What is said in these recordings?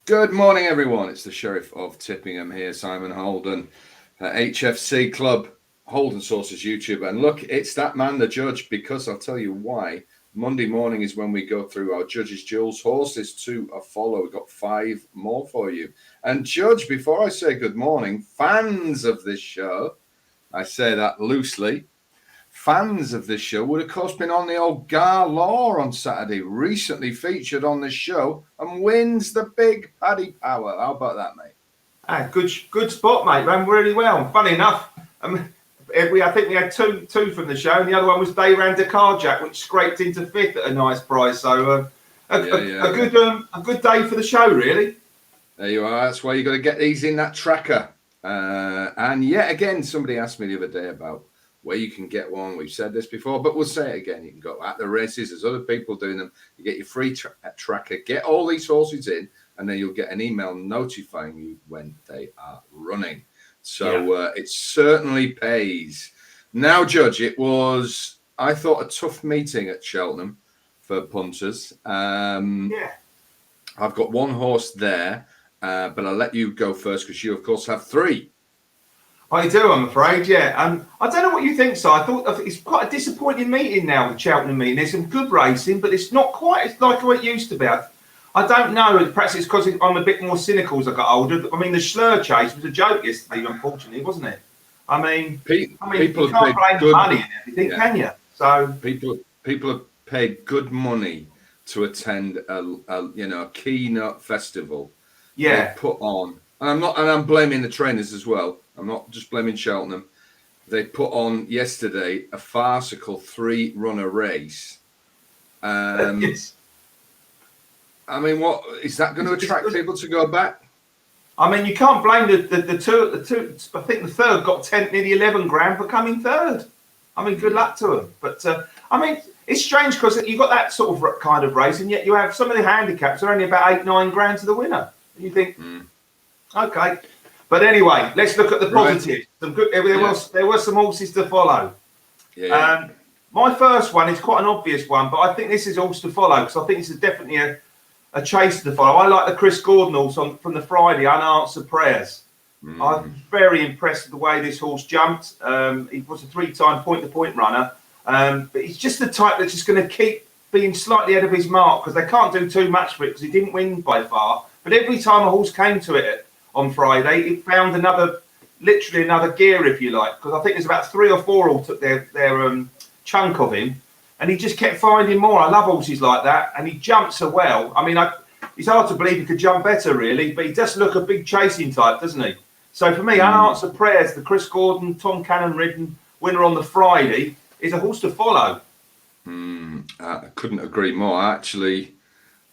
Good morning, everyone. It's the Sheriff of Tippingham here, Simon Holden, HFC Club, Holden Sources YouTube. And look, it's that man, the judge, because I'll tell you why. Monday morning is when we go through our Judge's Jewels horses to a follow. We've got 5 more for you. And Judge, before I say good morning, fans of this show, I say that loosely, fans of this show would, of course, been on the old Gar Law on Saturday, recently featured on the show and wins the big Paddy Power. How about that, mate? Good spot, mate. Ran really well. Funny enough, I think we had two from the show, and the other one was They Ran Carjack, which scraped into 5th at a nice price. So a good day for the show, really. There you are. That's why you got to get these in that tracker. And yet again, somebody asked me the other day about where you can get one. We've said this before, but we'll say it again. You can go at the races. There's other people doing them. You get your free tracker. Get all these horses in, and then you'll get an email notifying you when they are running. So it certainly pays. Now, Judge, it was, I thought, a tough meeting at Cheltenham for punters. I've got one horse there, but I'll let you go first because you, of course, have 3. I do, I'm afraid, yeah. I don't know what you think, Si. I thought it's quite a disappointing meeting now, the Cheltenham meeting. There's some good racing, but it's not quite like what it used to be. I don't know. Perhaps it's because I'm a bit more cynical as I got older. I mean, the Schlur chase was a joke yesterday, unfortunately, wasn't it? I mean, people you can't blame the money and everything, can you? So people have paid good money to attend a keynote festival. Yeah, they put on, and I'm blaming the trainers as well. I'm not just blaming Cheltenham. They put on yesterday a farcical 3-runner race. Yes. I mean, what is that going to attract people to go back? I mean, you can't blame the two. I think the third got 10, nearly 11 grand for coming third. I mean, good luck to them. But I mean, it's strange because you got that sort of kind of race, and yet you have some of the handicaps are only about 8-9 grand to the winner. And you think, okay. But anyway, let's look at the positives. Some good. There were some horses to follow. Yeah. My first one is quite an obvious one, but I think this is horse to follow because I think this is definitely a chase to follow. I like the Chris Gordon horse from the Friday, Unanswered Prayers. I'm very impressed with the way this horse jumped. He was a 3-time point-to-point runner, but he's just the type that's just going to keep being slightly ahead of his mark because they can't do too much for it because he didn't win by far. But every time a horse came to it on Friday, it found literally another gear, if you like, because I think there's about 3 or 4 all took their chunk of him, and he just kept finding more. I love horses like that, and he jumps so well. I mean, it's hard to believe he could jump better, really, but he does look a big chasing type, doesn't he? So for me, Unanswered Prayers, the Chris Gordon, Tom Cannon ridden winner on the Friday, is a horse to follow. I couldn't agree more. I actually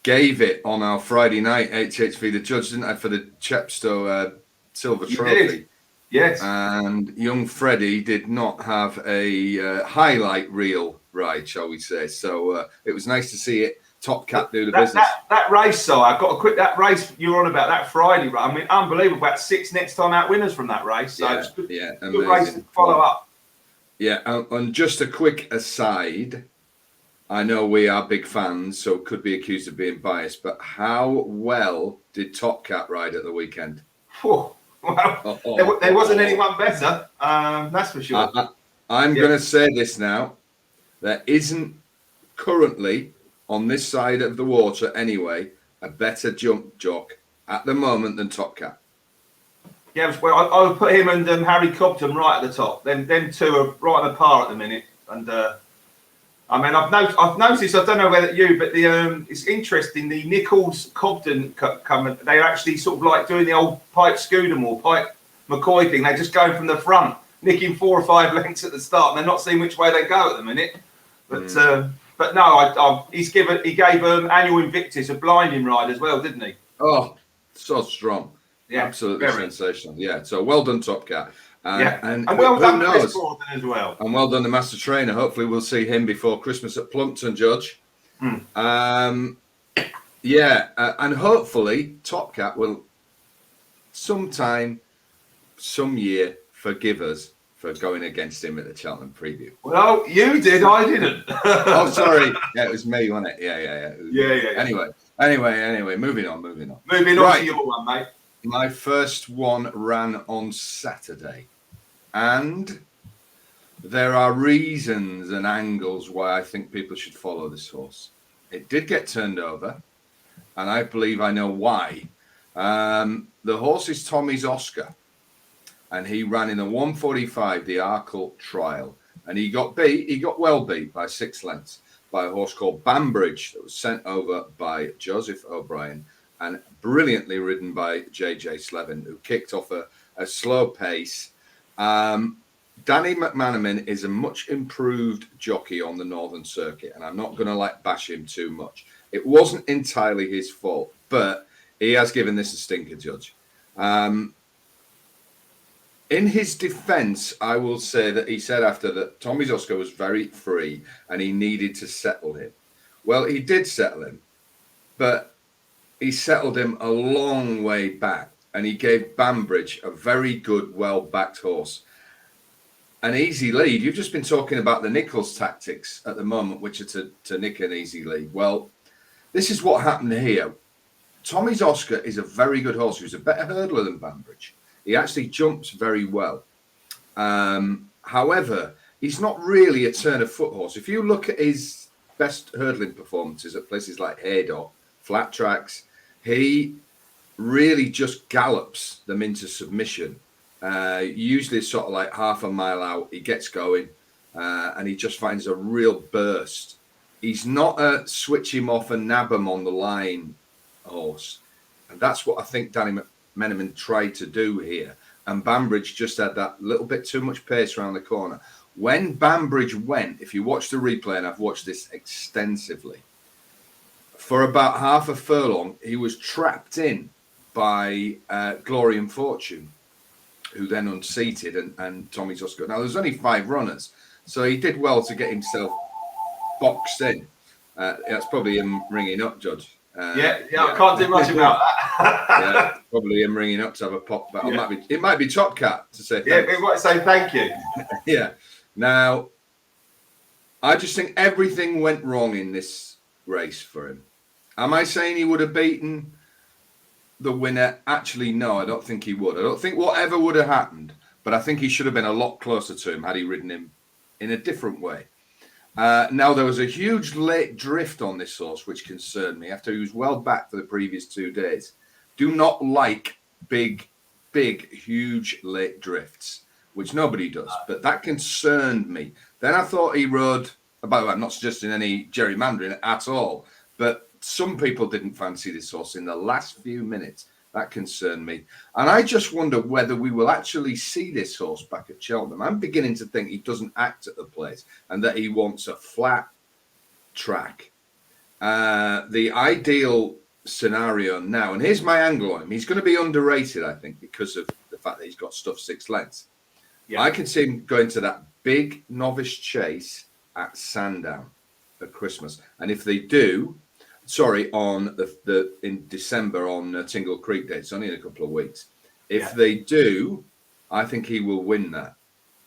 gave it on our Friday night HHV the Judge, didn't I, for the Chepstow Silver Trophy? Did. Yes. And young Freddie did not have a highlight reel ride, shall we say. So it was nice to see it. Top Cat do the business. That race, so I've got to quit that race you were on about that Friday. I mean, unbelievable. About 6 next time out winners from that race. So it's good, good race to follow up. Yeah, and just a quick aside. I know we are big fans, so could be accused of being biased, but how well did Top Cat ride at the weekend? Well, there wasn't anyone better, that's for sure. I'm going to say this now. There isn't currently, on this side of the water anyway, a better jump jock at the moment than Top Cat. Yeah, well, I would put him and Harry Cobden right at the top. Them two are right on the par at the minute, and I mean, I've noticed. I don't know whether you, but it's interesting. The Nichols Cobden come. They're actually sort of like doing the old Pipe Scudamore or Pipe McCoy thing. They're just going from the front, nicking 4 or 5 lengths at the start, and they're not seeing which way they go at the minute. But no, he gave Annual Invictus a blinding ride as well, didn't he? Oh, so strong. Yeah, absolutely sensational. Yeah, so well done, Top Cat. And well done, Chris Gordon as well. And well done, the Master Trainer. Hopefully, we'll see him before Christmas at Plumpton, Judge. And hopefully, Top Cat will sometime, some year, forgive us for going against him at the Cheltenham preview. Well, you did, I didn't. Oh, sorry. Yeah, it was me, wasn't it? Yeah. Yeah. Anyway, Anyway, moving on. Moving on Right. to your one, mate. My first one ran on Saturday, and there are reasons and angles why I think people should follow this horse. It did get turned over, and I believe I know why. The horse is Tommy's Oscar, and he ran in the 145, the Arkle Trial, and he got beat. He got well beat by 6 lengths by a horse called Bambridge that was sent over by Joseph O'Brien and brilliantly ridden by JJ Slevin, who kicked off a slow pace. Danny McManaman is a much improved jockey on the Northern Circuit, and I'm not going to bash him too much. It wasn't entirely his fault, but he has given this a stinker, Judge. In his defense, I will say that he said after that Tommy's Oscar was very free and he needed to settle him. Well, he did settle him, but he settled him a long way back, and he gave Bambridge, a very good, well-backed horse, an easy lead. You've just been talking about the Nichols tactics at the moment, which are to nick an easy lead. Well, this is what happened here. Tommy's Oscar is a very good horse. He's a better hurdler than Bambridge. He actually jumps very well. However, he's not really a turn-of-foot horse. If you look at his best hurdling performances at places like Haydock, flat tracks, he really just gallops them into submission. Usually sort of like half a mile out, he gets going, and he just finds a real burst. He's not a switch him off and nab him on the line horse. And that's what I think Danny McManaman tried to do here. And Bambridge just had that little bit too much pace around the corner. When Bambridge went, if you watch the replay, and I've watched this extensively, for about half a furlong, he was trapped in by Glory and Fortune, who then unseated, and Tommy's Oscar. Now, there's only 5 runners, so he did well to get himself boxed in. That's probably him ringing up, Judge. Yeah, I can't do much about that. Yeah, probably him ringing up to have a pop. But it might be Top Cat to say thanks. Yeah, it might say thank you. Yeah. Now, I just think everything went wrong in this race for him. Am I saying he would have beaten the winner? Actually, no, I don't think he would. I don't think whatever would have happened, but I think he should have been a lot closer to him had he ridden him in a different way. Now, there was a huge late drift on this horse, which concerned me after he was well back for the previous 2 days. Do not like big, huge late drifts, which nobody does, but that concerned me. Then I thought he rode, by the way, I'm not suggesting any gerrymandering at all, but some people didn't fancy this horse in the last few minutes. That concerned me. And I just wonder whether we will actually see this horse back at Cheltenham. I'm beginning to think he doesn't act at the place and that he wants a flat track. The ideal scenario now, and here's my angle on him, he's going to be underrated, I think, because of the fact that he's got stuff 6 lengths. Yeah. I can see him going to that big novice chase at Sandown at Christmas. And if they do, on in December on Tingle Creek Day. It's only in a couple of weeks. If they do, I think he will win that,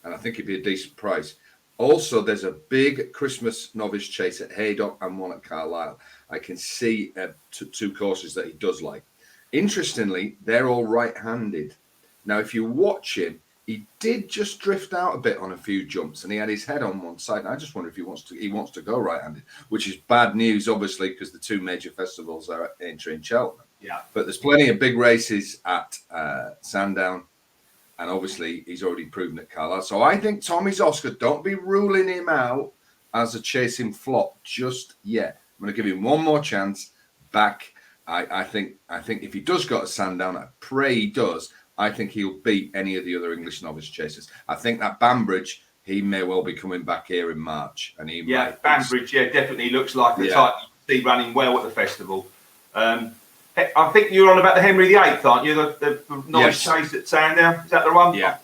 and I think it'd be a decent price. Also, there's a big Christmas novice chase at Haydock and one at Carlisle. I can see 2 courses that he does like. Interestingly, they're all right-handed. Now, if you watch him, he did just drift out a bit on a few jumps, and he had his head on one side. And I just wonder if he wants to go right-handed, which is bad news, obviously, because the 2 major festivals are entering Cheltenham. Yeah. But there's plenty of big races at Sandown, and obviously he's already proven at Carlisle. So I think Tommy's Oscar, don't be ruling him out as a chasing flop just yet. I'm going to give him one more chance back. I think if he does go to Sandown, I pray he does. I think he'll beat any of the other English novice chasers. I think that Bambridge, he may well be coming back here in March. And he Bambridge, definitely looks like the type you see running well at the festival. I think you're on about the Henry VIII, aren't you? The novice chase at Sandown. Is that the one? Yeah.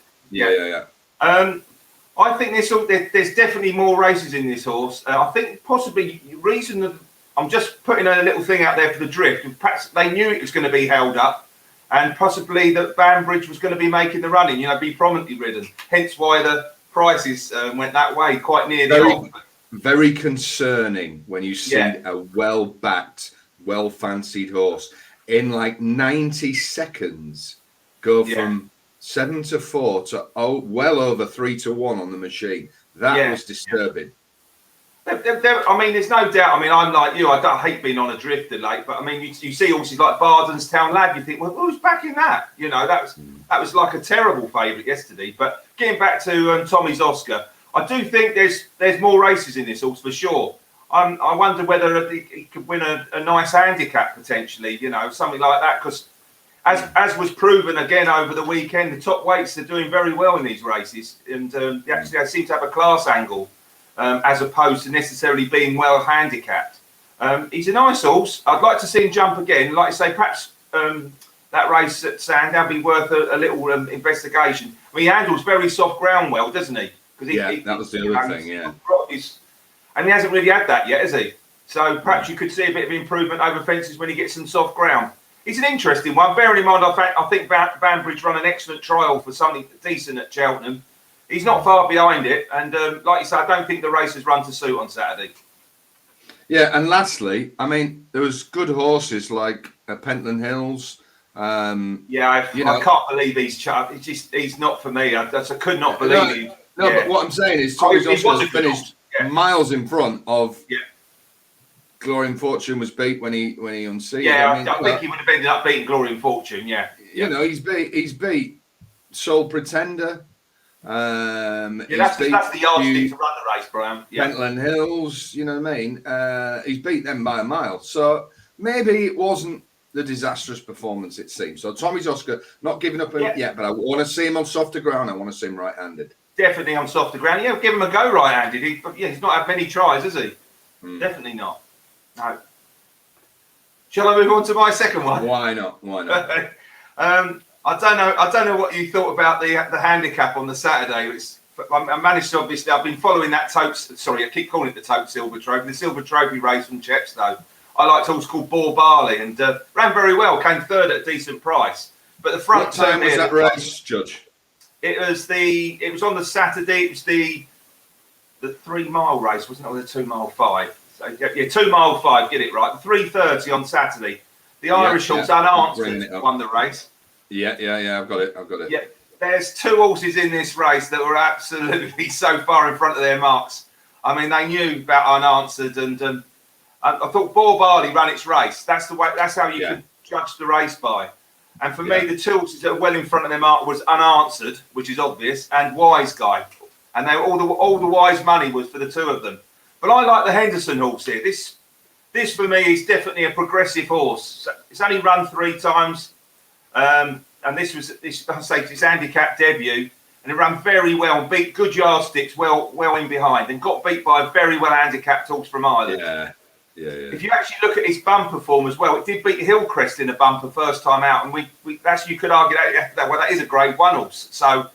I think there's definitely more races in this horse. I think possibly reason that I'm just putting a little thing out there for the drift. Perhaps they knew it was going to be held up. And possibly that Bambridge was going to be making the running, be prominently ridden. Hence why the prices went that way, quite near the off. Very concerning when you see a well-backed, well fancied horse in like 90 seconds go from 7-4 to well over 3-1 on the machine. That was disturbing. I mean, there's no doubt. I mean, I'm like you. I don't hate being on a drifter late, but I mean, you see horses like Barden's Town Lad. You think, well, who's backing that? You know, that was like a terrible favourite yesterday. But getting back to Tommy's Oscar, I do think there's more races in this horse for sure. I wonder whether he could win a nice handicap potentially. You know, something like that, because as was proven again over the weekend, the top weights are doing very well in these races, and they seem to have a class angle. As opposed to necessarily being well handicapped. He's a nice horse. I'd like to see him jump again. Like I say, perhaps that race at Sandown be worth a little investigation. I mean, he handles very soft ground well, doesn't he? Because that was the other thing, and he hasn't really had that yet, has he? So perhaps you could see a bit of improvement over fences when he gets some soft ground. He's an interesting one. Bearing in mind, I think Banbridge run an excellent trial for something decent at Cheltenham. He's not far behind it, and like you said, I don't think the race has run to suit on Saturday. Yeah, and lastly, I mean, there was good horses like Pentland Hills. I can't believe he's not for me. I could not believe him. No, but what I'm saying is, Tommy's Oscar finished miles in front of. Glory and Fortune was beat when he unseated. Yeah, I think he would have ended up beating Glory and Fortune. Yeah, you know, he's beat Soul Pretender. That's the yardstick to run the race, Brian. Pentland Hills, you know what I mean? He's beat them by a mile. So maybe it wasn't the disastrous performance it seems. So Tommy's Oscar, not giving up yet, but I want to see him on softer ground. I want to see him right-handed. Definitely on softer ground. Yeah, give him a go right-handed. He's not had many tries, has he? Definitely not. No. Shall I move on to my second one? Why not? I don't know what you thought about the handicap on the Saturday. I managed to obviously. I've been following that I keep calling it the Tote Silver Trophy, the Silver Trophy race from Chepstow. I liked a horse called Bore Barley and ran very well. Came third at a decent price. But the front turn was that race, Judge? It was on the Saturday. It was the 3 mile race, wasn't it? Or the 2 mile 5. So, 2 mile 5. Get it right. The 3:30 on Saturday. The Irish horse Unanswered won the race. Yeah, I've got it. Yeah, there's 2 horses in this race that were absolutely so far in front of their marks. I mean, they knew about Unanswered, and I thought Bore Barley ran its race. That's the way. That's how you can judge the race by. And for me, the 2 horses that were well in front of their mark was Unanswered, which is obvious, and Wise Guy, and they all the wise money was for the 2 of them. But I like the Henderson horse here. This for me is definitely a progressive horse. It's only run 3 times. And this was his handicap debut, and it ran very well, beat good yardsticks well in behind, and got beat by a very well handicapped horse from Ireland. Yeah. If you actually look at his bumper form as well, it did beat Hillcrest in a bumper first time out, and you could argue that is a Grade 1 horse. So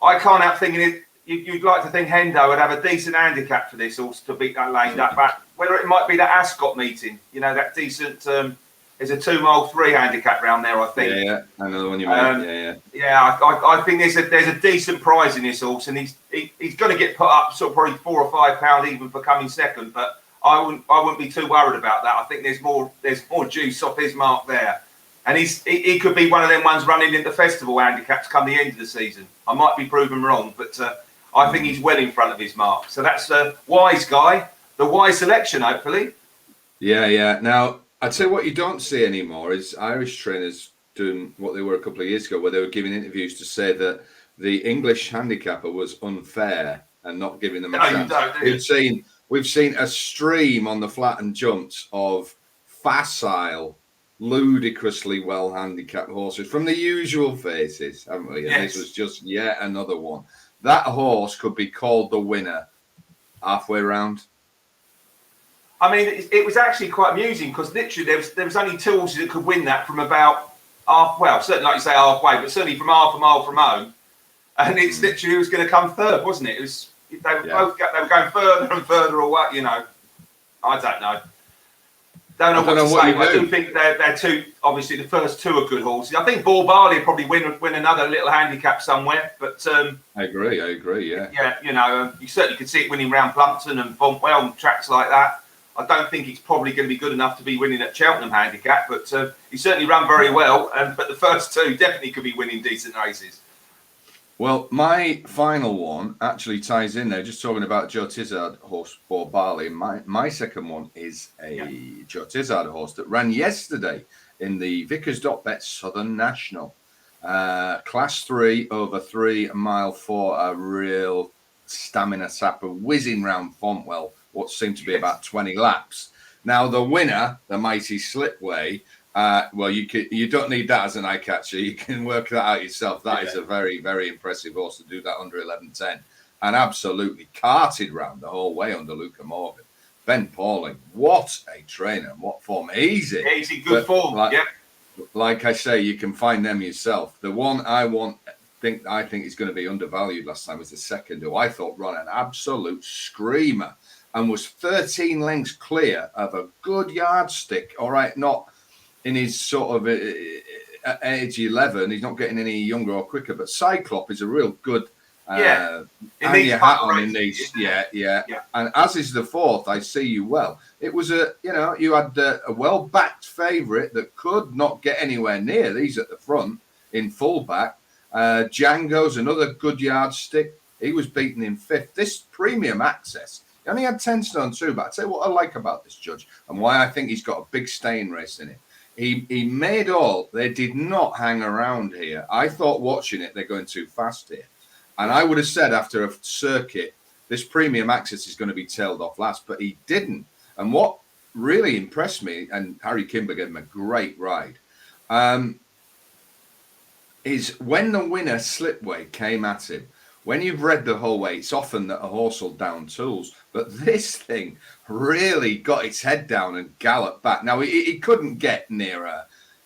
I can't help thinking it. You'd like to think Hendo would have a decent handicap for this horse to beat that lane up back. Whether it might be that Ascot meeting, you know, that decent. There's a 2 mile 3 handicap round there, I think. Yeah, another one you made. I think there's a decent prize in this horse, and he's going to get put up sort of probably £4 or £5 even for coming second. But I wouldn't be too worried about that. I think there's more juice off his mark there, and he could be one of them ones running into festival handicaps come the end of the season. I might be proven wrong, but I think he's well in front of his mark. So that's the Wise Guy, the wise selection, hopefully. Yeah. Now, I'd say what you don't see anymore is Irish trainers doing what they were a couple of years ago, where they were giving interviews to say that the English handicapper was unfair and not giving them a chance. We've seen a stream on the flattened jumps of facile, ludicrously well handicapped horses from the usual faces, haven't we? And this was just yet another one. That horse could be called the winner halfway round. I mean, it was actually quite amusing because literally there was only 2 horses that could win that from about certainly like you say halfway, but certainly from half a mile from home. And it's literally who was going to come third, wasn't it? They were going further and further away. You know, I don't know. Don't know what to say. I do think they're 2. Obviously, the first 2 are good horses. I think Bore Barley probably win another little handicap somewhere. But I agree. Yeah. Yeah, you know, you certainly could see it winning round Plumpton and Bontwell and tracks like that. I don't think it's probably going to be good enough to be winning at Cheltenham handicap, but he certainly ran very well. But the first two definitely could be winning decent races. Well, my final one actually ties in there. Just talking about Joe Tizard horse for Barley. My second one is a Joe Tizard horse that ran yesterday in the Vickers.bet Southern National. Class 3 over 3 mile 4, a real stamina sapper, whizzing round Fontwell, what seemed to be about 20 laps. Now, the winner, the mighty Slipway, well, you don't need that as an eye catcher. You can work that out yourself. That is a very, very impressive horse to do that under 11:10, and absolutely carted round the whole way under Luca Morgan. Ben Pauling, what a trainer and what form he's in. Yeah, he's in good form. Like I say, you can find them yourself. The one I think is going to be undervalued last time was the second, who I thought ran an absolute screamer and was 13 lengths clear of a good yardstick. All right, not in his sort of age 11. He's not getting any younger or quicker, but Cyclop is a real good hang your hat on in these. Yeah. And as is the fourth, I See You Well. It was you had a well-backed favourite that could not get anywhere near these at the front in fullback. Django's another good yardstick. He was beaten in fifth. This Premium Access, he only had 10 stone too, but I'll tell you what I like about this judge and why I think he's got a big staying race in it. He made all. They did not hang around here. I thought watching it, they're going too fast here. And I would have said after a circuit, this Premium Access is going to be tailed off last, but he didn't. And what really impressed me, and Harry Kimber gave him a great ride, is when the winner Slipway came at him. When you've read the whole way, it's often that a horse will down tools, but this thing really got its head down and galloped back. Now, he couldn't get near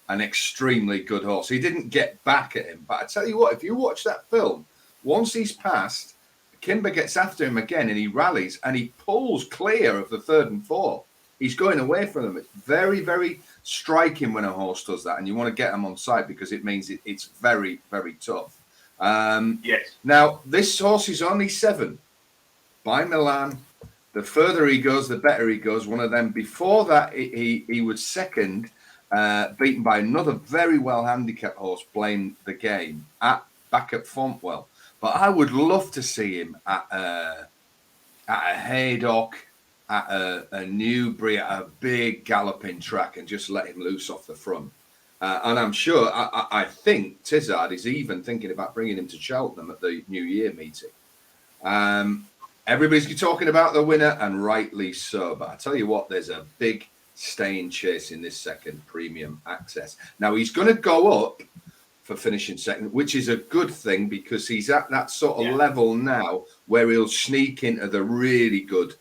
an extremely good horse. He didn't get back at him. But I tell you what, if you watch that film, once he's passed, Kimber gets after him again and he rallies and he pulls clear of the third and fourth. He's going away from them. It's very, very striking when a horse does that, and you want to get them on side because it means it's very, very tough. Yes. Now, this horse is only 7 by Milan. The further he goes, the better he goes. One of them before that, he was second, beaten by another very well handicapped horse, Blame the Game, back at Fontwell. But I would love to see him at a Haydock, at a Newbury, at a big galloping track, and just let him loose off the front. And I'm sure, I think Tizard is even thinking about bringing him to Cheltenham at the New Year meeting. Everybody's talking about the winner, and rightly so. But I tell you what, there's a big staying chase in this second Premium Access. Now, he's going to go up for finishing second, which is a good thing because he's at that sort of level now where he'll sneak into the really good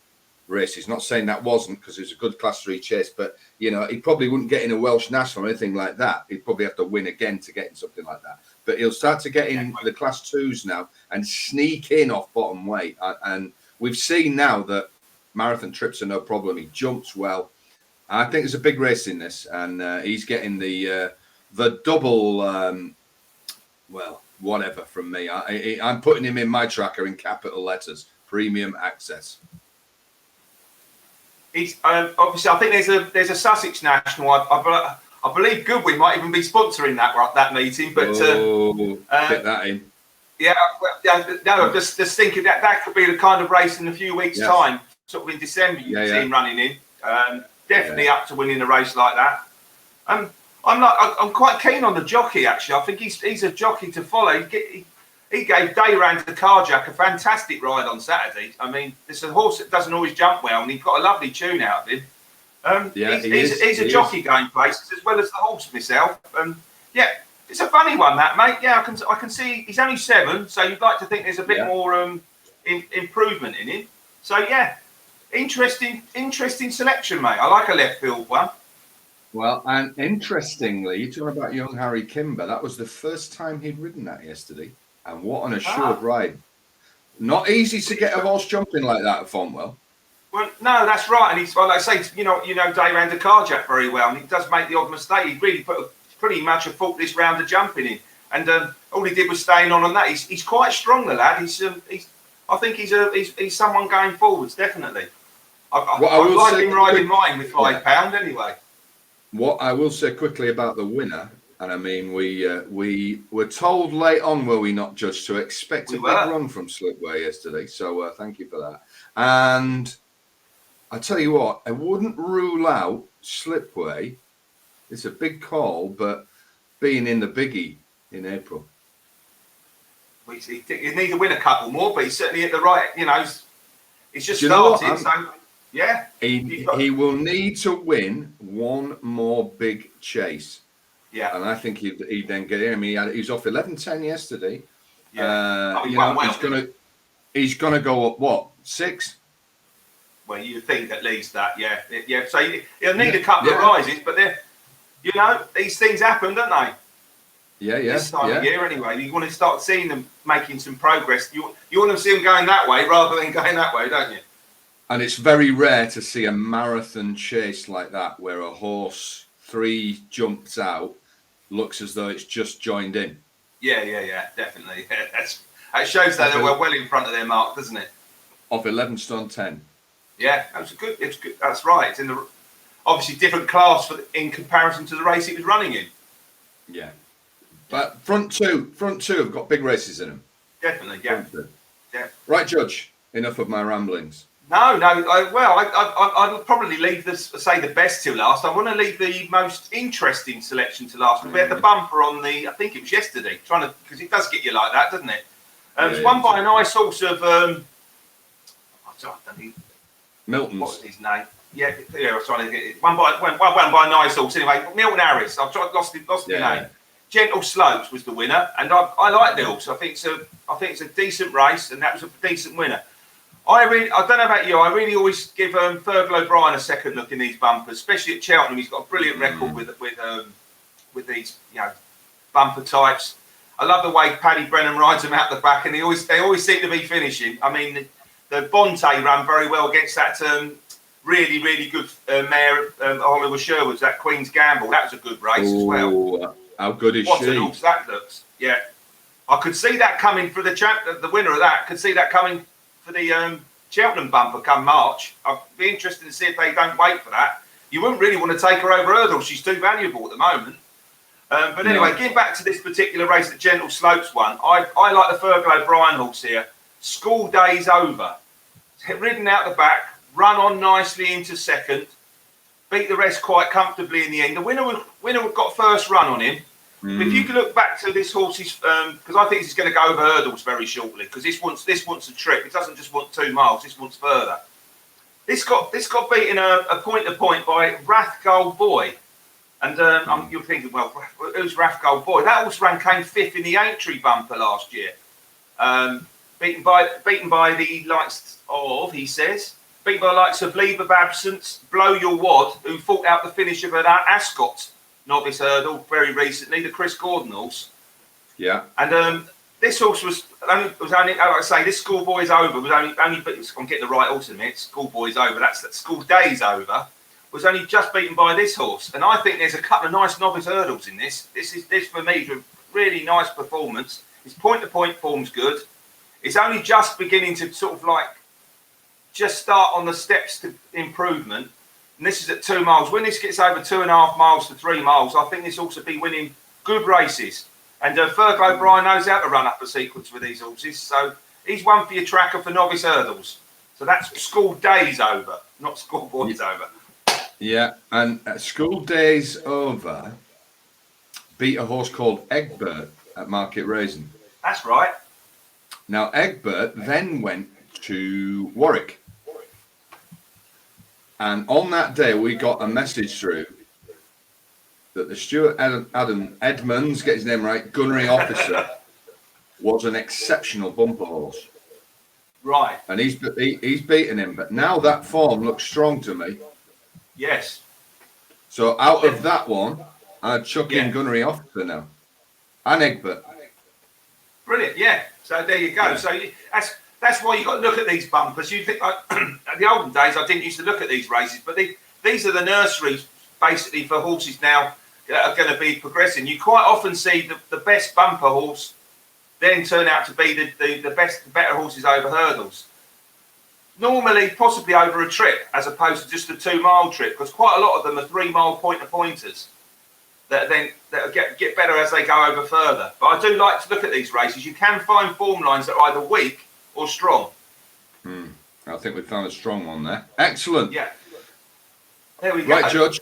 races. Not saying that wasn't, because it was a good Class 3 chase, but he probably wouldn't get in a Welsh National or anything like that. He'd probably have to win again to get in something like that. But he'll start to get in the Class 2s now and sneak in off bottom weight. And we've seen now that marathon trips are no problem. He jumps well. I think there's a big race in this, and he's getting the double, whatever from me. I'm putting him in my tracker in capital letters, Premium Access. It's obviously, I think there's a Sussex National. I believe Goodwin might even be sponsoring that meeting. But get that in. Yeah, I'm just thinking that could be the kind of race in a few weeks' time, sort of in December. You can see him running in. Definitely up to winning a race like that. I'm quite keen on the jockey, actually. I think he's a jockey to follow. He gave Dayrand the Carjack a fantastic ride on Saturday. I mean, it's a horse that doesn't always jump well, and he got a lovely tune out of him. He's a jockey going places as well as the horse myself. It's a funny one, that, mate. Yeah, I can see he's only 7, so you'd like to think there's a bit more improvement in him. So yeah, interesting selection, mate. I like a left field one. Well, and interestingly, you're talking about young Harry Kimber. That was the first time he'd ridden that yesterday. And what an assured ride. Not easy to get a horse jumping like that at Fontwell. Well, no, that's right. And he's, like I say, you know Dayrand the Carjack very well. And he does make the odd mistake. He really put pretty much a faultless round of jumping in. And all he did was staying on that. He's quite strong, the lad. I think he's someone going forwards, definitely. I like him riding mine with £5 anyway. What I will say quickly about the winner, and I mean, we were told late on, were we not, Judge, to expect a big run from Slipway yesterday. So thank you for that. And I tell you what, I wouldn't rule out Slipway. It's a big call, but being in the biggie in April. He need to win a couple more, but he's certainly at the right, he's just started. So, yeah. He will need to win one more big chase. Yeah. And I think he'd then get in. I mean, he was off 11.10 yesterday. Yeah. He's gonna go up, what, 6? Well, you think at least that, yeah. So he'll need a couple of rises, but these things happen, don't they? Yeah. This time of year, anyway. You want to start seeing them making some progress. You want to see them going that way rather than going that way, don't you? And it's very rare to see a marathon chase like that where a horse 3 jumps out, looks as though it's just joined in. Yeah, definitely. That shows that they were well in front of their mark, doesn't it? Off 11 stone 10. Yeah, it's good. That's right. It's in the obviously different class in comparison to the race it was running in. Yeah. But front two have got big races in them. Definitely, yeah. Right, Judge. Enough of my ramblings. No. I'd probably leave the best till last. I want to leave the most interesting selection to last. We had the bumper on I think it was yesterday, because it does get you like that, doesn't it? It's won by a nice horse of, I don't know. Milton's. What's his name? Yeah, I was trying to get it. Won by a nice horse. Anyway, Milton Harris. I've lost the name. Gentle Slopes was the winner, and I like the horse. I think it's a decent race, and that was a decent winner. I don't know about you. I really always give Fergal O'Brien a second look in these bumpers, especially at Cheltenham. He's got a brilliant record with these bumper types. I love the way Paddy Brennan rides them out the back, and they always seem to be finishing. I mean, the Bonte ran very well against that really, really good mare, Oliver Sherwood's, that Queen's Gamble. That was a good race as well. How good is what she? What an horse that looks. Yeah. I could see that coming for the winner of that. Could see that coming for the Cheltenham bumper come March. I'd be interested to see if they don't wait for that. You wouldn't really want to take her over Erdal. She's too valuable at the moment. But anyway, getting back to this particular race that Gentle Slopes won, I like the Fergal O'Brien horse here. School Days Over. Ridden out the back, run on nicely into second, beat the rest quite comfortably in the end. The winner got first run on him. But if you could look back to this horse's, because I think this is going to go over hurdles very shortly, because this wants a trip. It doesn't just want 2 miles. This wants further. This got beaten a point to point by Rathgold Boy, and you're thinking, well, who's Rathgold Boy? That horse came 5th in the Aintree bumper last year, beaten by the likes of, he says, beaten by the likes of Leave of Absence, Blow Your Wad, who fought out the finish of an Ascot novice hurdle very recently, the Chris Gordon horse. Yeah. And this horse was only, like I say, this Schoolboy's Over was only I'm getting the right horse in a minute. Schoolboy's Over, that's School Days Over, was only just beaten by this horse. And I think there's a couple of nice novice hurdles in this. This for me is a really nice performance. His point-to-point form's good. It's only just beginning to sort of like just start on the steps to improvement. And this is at 2 miles. When this gets over 2.5 miles to 3 miles, I think this ought to be winning good races. And Fergal O'Brien knows how to run up a sequence with these horses. So he's one for your tracker for novice hurdles. So that's School Days Over, not Schoolboys Over. Yeah, and School Days Over beat a horse called Egbert at Market Raisin. That's right. Now, Egbert then went to Warwick. And on that day, we got a message through that the Stuart Adam Edmonds, get his name right, gunnery officer, was an exceptional bumper horse. Right. And he's beaten him. But now that form looks strong to me. Yes. So out of that one, I'd chuck in gunnery officer now. And Egbert. Brilliant, yeah. So there you go. Yeah. So that's why you got to look at these bumpers. You think like at the olden days, I didn't used to look at these races, but these are the nurseries basically for horses now that are going to be progressing. You quite often see the best bumper horse then turn out to be the better horses over hurdles. normally possibly over a trip as opposed to just a 2 mile trip, because quite a lot of them are 3 mile pointers that get better as they go over further. But I do like to look at these races. You can find form lines that are either weak or strong. I think we found a strong one there. Excellent. Yeah. There we go. Right, Judge.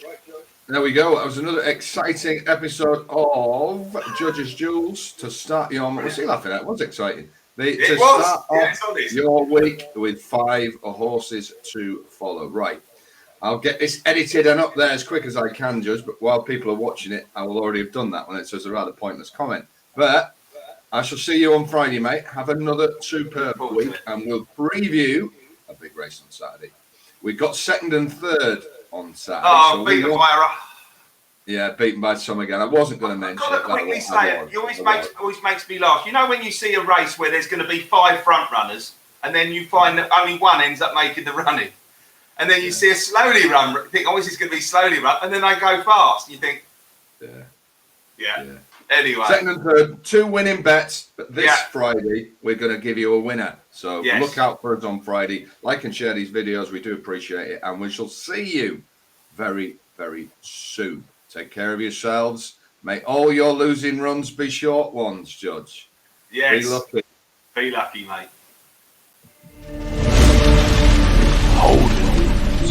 There we go. That was another exciting episode of Judge's Duels to start your... What's he laughing at? It was exciting. Start off your week with 5 horses to follow. Right. I'll get this edited and up there as quick as I can, Judge, but while people are watching it, I will already have done that one. It's a rather pointless comment. But I shall see you on Friday, mate. Have another superb week, and we'll preview a big race on Saturday. We've got 2nd and 3rd on Saturday. Oh, so beaten by a... Yeah, beaten by some again. I wasn't going to mention it. I've got to quickly say it. It always makes me laugh. You know when you see a race where there's going to be 5 front runners, and then you find that only one ends up making the running, and then you see a slowly run. You think, oh, this is going to be slowly run, and then they go fast. And you think, yeah. Anyway, 2nd and 3rd, 2 winning bets. But this Friday, we're going to give you a winner. So look out for us on Friday. Like and share these videos. We do appreciate it. And we shall see you very, very soon. Take care of yourselves. May all your losing runs be short ones, Judge. Yes. Be lucky. Be lucky, mate. Hold